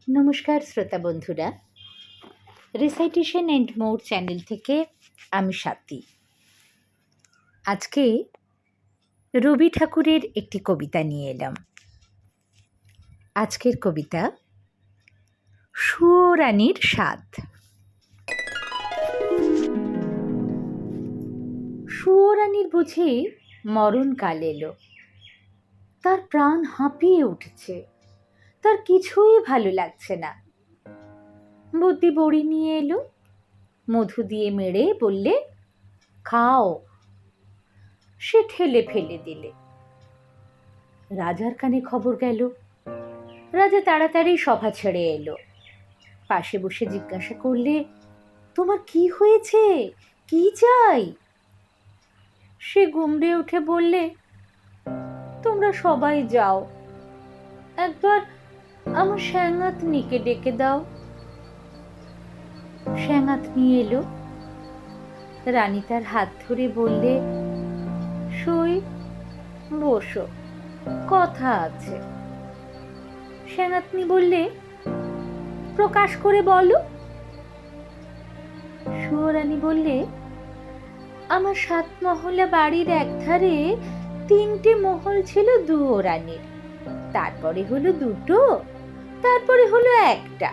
নমস্কার শ্রোতা বন্ধুরা, রিসাইটেশন অ্যান্ড মোর চ্যানেল থেকে আমি স্বাতী। আজকে রবি ঠাকুরের একটি কবিতা নিয়ে এলাম। আজকের কবিতা সুয়োরানীর স্বাদ। সুয়োরানীর বুঝি মরণকাল এলো, তার প্রাণ হাঁপিয়ে উঠেছে, তার কিছুই ভালো লাগছে না। বুদ্ধি বড়ি নিয়ে এলো, মধু দিয়ে মেরে বললে, খাও। সে ঠেলে ফেলে দিলে। রাজার কানে খবর গেল। রাজা তাড়াতাড়ি সভা ছেড়ে এলো। পাশে বসে জিজ্ঞাসা করলে, তোমার কি হয়েছে, কি চাই? সে গুমড়ে উঠে বললে, তোমরা সবাই যাও, একবার আমার শ্যাঙাতনিকে ডেকে দাও। শ্যাঙাতনি এলো। রানী তার হাত ধরে বললে, সই, বসো, কথা আছে। শ্যাঙাতনি বললে, প্রকাশ করে বলো। সুয়োরানী বললে, আমার 7 মহলা বাড়ির একধারে 3টে মহল ছিল দুয়োরানীর, তারপরে হলো 2টো, তারপরে হলো 1টা,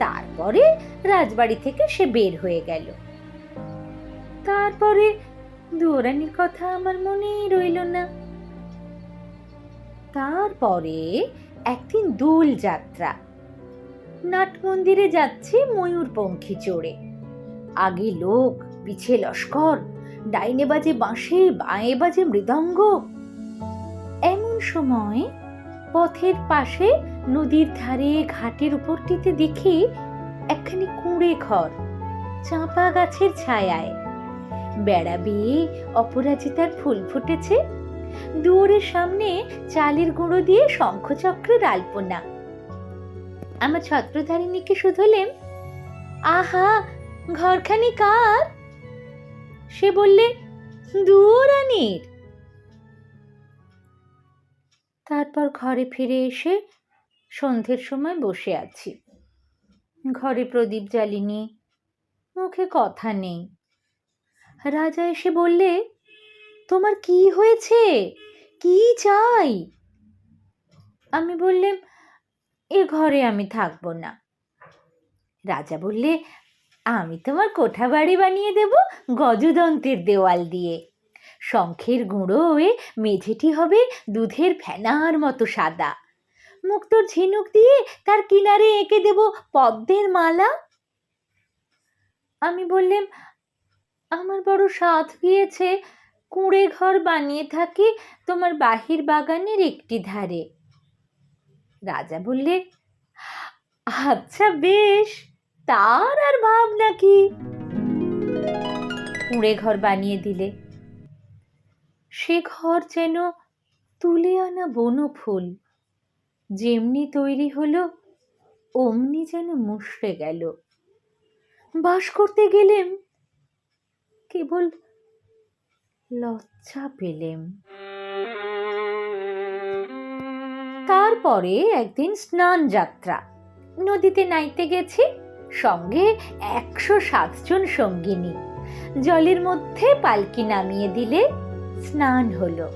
তারপরে রাজবাড়ি থেকে সে বের হয়ে গেল। তারপরে দুয়োরানীর কথা আমার মনেই রইল না। তারপরে একদিন দোল যাত্রা, নাট মন্দিরে যাচ্ছে ময়ূরপঙ্খী চড়ে। আগে লোক, পিছে লস্কর, ডাইনে বাজে বাঁশি, বাঁয়ে বাজে মৃদঙ্গ। এমন সময় পথের পাশে নদীর ধারে ঘাটের উপরটিতে দেখি একখানি কুঁড়ে ঘর, চাঁপা গাছের ছায়ায়। বেড়া বেয়ে অপরাজিতার ফুল ফুটেছে। দুয়ারের সামনে চালের গুঁড়ো দিয়ে শঙ্খচক্রের আলপনা। আমার ছত্রধারিণীকে শুধলেম, আহা, ঘরখানি কার? সে বললে, দুয়োরানীর। তারপর ঘরে ফিরে এসে সন্ধ্যের সময় বসে আছি। ঘরে প্রদীপ জ্বালিনি, মুখে কথা নেই। রাজা এসে বললে, তোমার কি হয়েছে, কি চাই? আমি বললাম, এ ঘরে আমি থাকবো না। রাজা বললে, আমি তোমার কোঠা বাড়ি বানিয়ে দেব গজদন্তের দেওয়াল দিয়ে। শঙ্খের গুঁড়োয় মেঝেটি হবে দুধের ফেনার মতো সাদা। মুক্তোর ঝিনুক দিয়ে তার কিনারে এঁকে দেব পদ্মের মালা। আমি বললাম, আমার বড় সাধ গিয়েছে, কুঁড়ে ঘর বানিয়ে থাকি তোমার বাহির বাগানের একটি ধারে। রাজা বললে, আচ্ছা বেশ, তার আর ভাবনা কি। কুঁড়ে ঘর বানিয়ে দিলে। সে ঘর যেন তুলে আনা বনফুল, যেমনি তৈরি হলো অমনি যেন মুষড়ে গেল। বাস করতে গেলেম, কেবল লজ্জা পেলেম। তারপরে একদিন স্নান যাত্রা, নদীতে নাইতে গেছি, সঙ্গে 107 জন সঙ্গিনী। জলের মধ্যে পালকি নামিয়ে দিলে, স্নান হলো।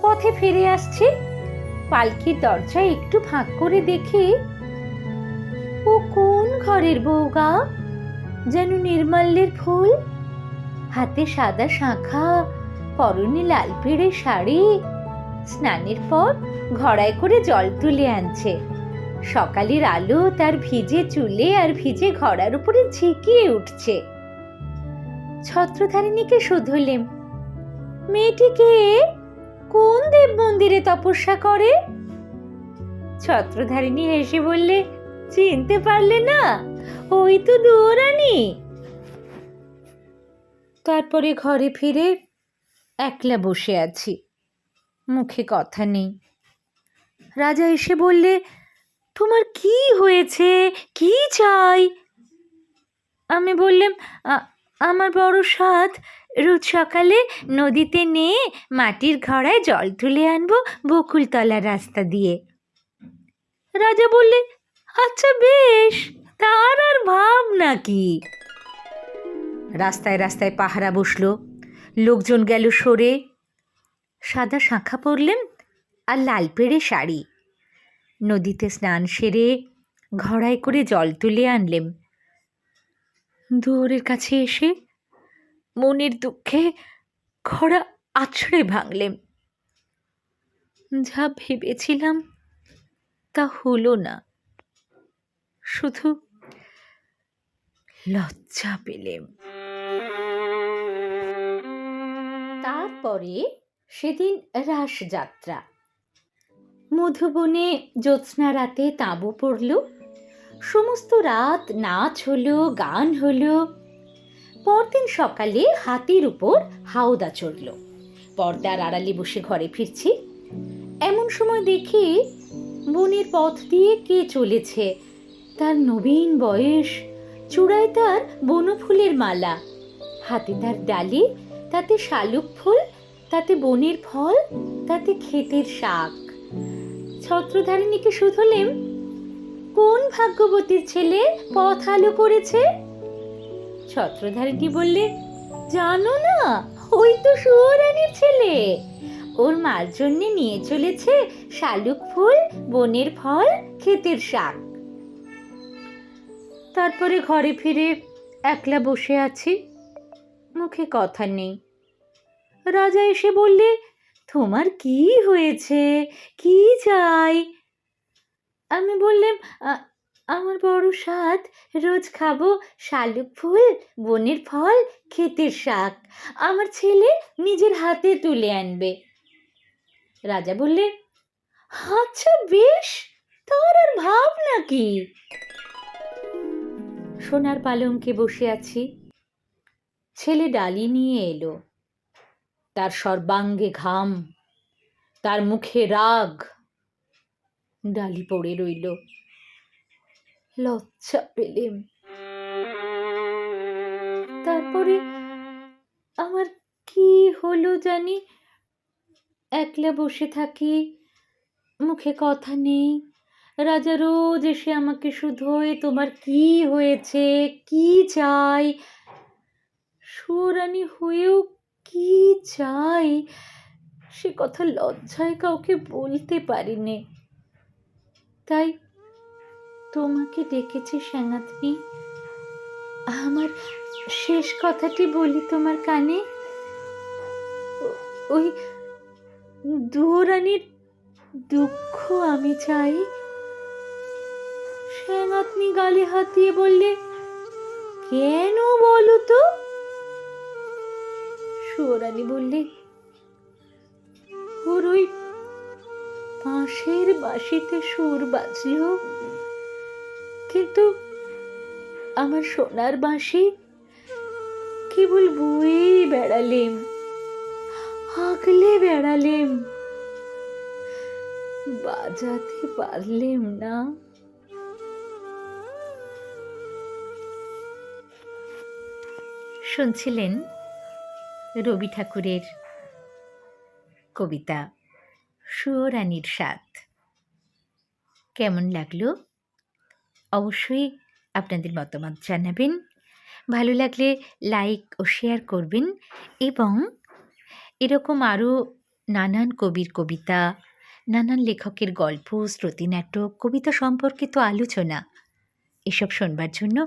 পথে ফিরে আসছি, পালকির দরজা একটু ফাঁক করে দেখি, ও কোন ঘরের বউ গা, যেন নির্মাল্যের ফুল, হাতে সাদা শাঁখা, পরনে লাল পেড়ে শাড়ি। স্নানের পর ঘড়ায় করে জল তুলে আনছে। সকালের আলো তার ভিজে চুলে আর ভিজে ঘড়ার উপরে ঝিকিয়ে উঠছে। ছত্রধারিণীকে শুধলেম, মেয়েটিকে কোন দেব মন্দিরে তপস্যা করে? ছত্রধারিণী হেসে বললে, চিনতে পারলে না? ওই তো দুয়োরানী। তারপরে ঘরে ফিরে একলা বসে আছি, মুখে কথা নেই। রাজা এসে বললে, তোমার কি হয়েছে, কি চাই? আমি বললাম, আমার বড় সাধ, রোজ সকালে নদীতে নিয়ে মাটির ঘড়ায় জল তুলে আনবো বকুলতলার রাস্তা দিয়ে। রাজা বললে, আচ্ছা বেশ, তার আর ভাব নাকি। রাস্তায় রাস্তায় পাহারা বসলো, লোকজন গেল সরে। সাদা শাঁখা পরলেন আর লাল পেড়ে শাড়ি। নদীতে স্নান সেরে ঘড়ায় করে জল তুলে আনলেম। দুয়ারের কাছে এসে মনের দুঃখে ঘড়া আছড়ে ভাঙলেম। যা ভেবেছিলাম তা হলো না, শুধু লজ্জা পেলেম। তারপরে সেদিন রাসযাত্রা। মধুবনে জ্যোৎস্না রাতে তাঁবু পড়ল, সমস্ত রাত নাচ হলো, গান হলো। পরদিন সকালে হাতির উপর হাওদা চড়ল। পর্দার আড়ালে বসে ঘরে ফিরছি, এমন সময় দেখি বনের পথ দিয়ে কে চলেছে। তার নবীন বয়স, চূড়ায় তার বনফুলের মালা, হাতে তার ডালি, তাতে শালুক ফুল, তাতে বনের ফল, তাতে ক্ষেতের শাক। ছত্রধারিণীকে শুধলেম, কোন ভাগ্যবতীর ছেলে পথ আলো করেছে? ছত্রধারিণী বললে, জানো না, ওই তো সুয়োরানীর ছেলে। ওর মার জন্যে নিয়ে চলেছে শালুক ফুল, বনের ফল, ক্ষেতের শাক। তারপরে ঘরে ফিরে একলা বসে আছি, মুখে কথা নেই। রাজা এসে বললে, তোমার কি হয়েছে, কি চাই? আমি বললাম, আমার বড় স্বাদ, রোজ খাবো শালুক ফুল, বনের ফল, ক্ষেতের শাক। আমার ছেলে নিজের হাতে তুলে আনবে। রাজা বললে, আচ্ছা বেশ, তার আর ভাব নাকি। সোনার পালঙ্কে বসে আছি, ছেলে ডালি নিয়ে এলো। তার সর্বাঙ্গে ঘাম, তার মুখে রাগ। ডালি পড়ে রইল, লজ্জা পেলেম। তারপরে আমার কি হলো জানি, একলা বসে থাকি, মুখে কথা নেই। রাজা রোজ এসে আমাকে শুধোয়, তোমার কি হয়েছে, কি চাই? সুরানী হয়েও কি চাই সে কথা লজ্জায় কাউকে বলতে পারিনি। তাই তোমাকে ডেকেছি সেনাতনি, আমার শেষ কথাটি বলি তোমার কানে। ওই দুয়োরানীর দুঃখ আমি চাই। সেনাতনি গালে হাত দিয়ে বললে, কেন বলো তো? সুয়োরানী বললে, ওর ওই পাশের বাঁশিতে সুর বাজলো, কিন্তু আমার সোনার বাঁশি কেবল বয়েই বেড়ালেম, আগলে বেড়ালেম, বাজাতে পারলেম না। শুনছিলেন রবি ঠাকুরের কবিতা সুয়োরানীর স্বাদ। কেমন লাগলো অবশ্যই আপনাদের মতামত জানাবেন। ভালো লাগলে লাইক ও শেয়ার করবেন, এবং এরকম আরও নানান কবির কবিতা, নানান লেখকের গল্প, শ্রুতিনাটক, কবিতা সম্পর্কিত আলোচনা এসব শোনবার জন্য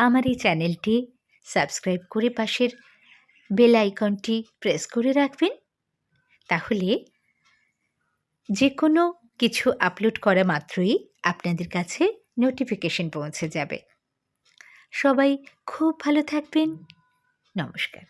আমার এই চ্যানেলটি সাবস্ক্রাইব করে পাশের বেল আইকনটি প্রেস করে রাখবেন। তাহলে যে কোনো কিছু আপলোড করা মাত্রই আপনাদের কাছে নোটিফিকেশন পৌঁছে যাবে। সবাই খুব ভালো থাকবেন। নমস্কার।